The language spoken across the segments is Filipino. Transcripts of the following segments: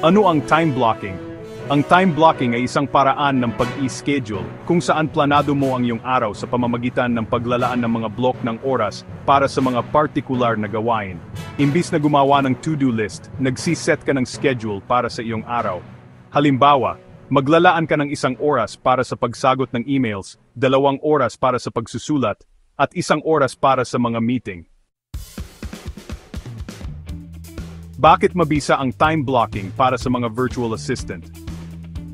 Ano ang time blocking? Ang time blocking ay isang paraan ng pag-i-schedule kung saan planado mo ang iyong araw sa pamamagitan ng paglalaan ng mga block ng oras para sa mga partikular na gawain. Imbis na gumawa ng to-do list, nagsiset ka ng schedule para sa iyong araw. Halimbawa, maglalaan ka ng 1 oras para sa pagsagot ng emails, 2 oras para sa pagsusulat, at 1 oras para sa mga meeting. Bakit mabisa ang time blocking para sa mga virtual assistant?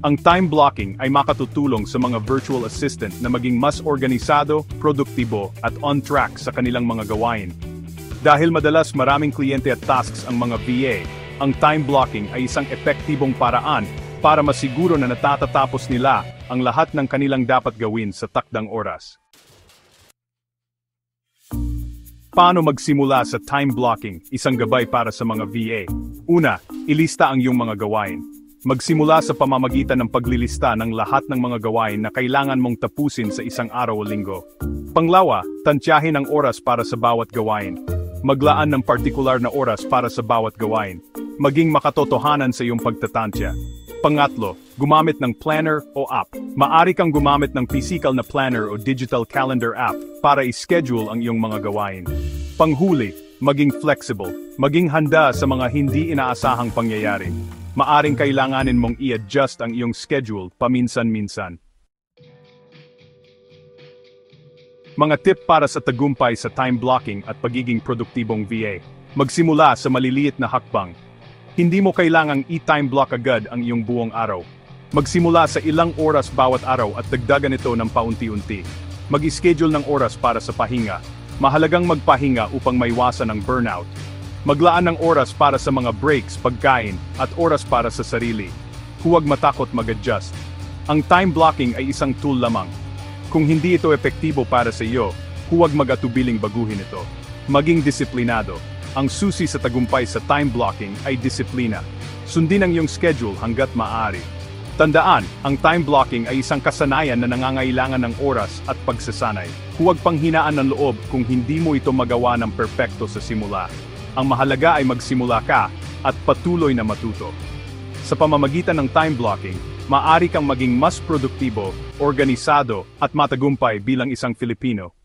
Ang time blocking ay makatutulong sa mga virtual assistant na maging mas organisado, produktibo, at on track sa kanilang mga gawain. Dahil madalas maraming kliyente at tasks ang mga VA, ang time blocking ay isang epektibong paraan para masiguro na natatatapos nila ang lahat ng kanilang dapat gawin sa takdang oras. Paano magsimula sa time blocking, isang gabay para sa mga VA? Una, ilista ang iyong mga gawain. Magsimula sa pamamagitan ng paglilista ng lahat ng mga gawain na kailangan mong tapusin sa isang araw o linggo. Panglawa, tantyahin ang oras para sa bawat gawain. Maglaan ng partikular na oras para sa bawat gawain. Maging makatotohanan sa iyong pagtatantya. Pangatlo, gumamit ng planner o app. Maari kang gumamit ng physical na planner o digital calendar app para i-schedule ang iyong mga gawain. Panghuli, maging flexible. Maging handa sa mga hindi inaasahang pangyayari. Maaring kailanganin mong i-adjust ang iyong schedule paminsan-minsan. Mga tip para sa tagumpay sa time blocking at pagiging produktibong VA. Magsimula sa maliliit na hakbang. Hindi mo kailangang i-time block agad ang iyong buong araw. Magsimula sa ilang oras bawat araw at dagdagan ito ng paunti-unti. Mag-schedule ng oras para sa pahinga. Mahalagang magpahinga upang maiwasan ang burnout. Maglaan ng oras para sa mga breaks, pagkain, at oras para sa sarili. Huwag matakot mag-adjust. Ang time blocking ay isang tool lamang. Kung hindi ito epektibo para sa iyo, huwag mag-atubiling baguhin ito. Maging disiplinado. Ang susi sa tagumpay sa time blocking ay disiplina. Sundin ang iyong schedule hanggat maaari. Tandaan, ang time blocking ay isang kasanayan na nangangailangan ng oras at pagsasanay. Huwag panghinaan ng loob kung hindi mo ito magawa ng perpekto sa simula. Ang mahalaga ay magsimula ka at patuloy na matuto. Sa pamamagitan ng time blocking, maaari kang maging mas produktibo, organisado, at matagumpay bilang isang Filipino.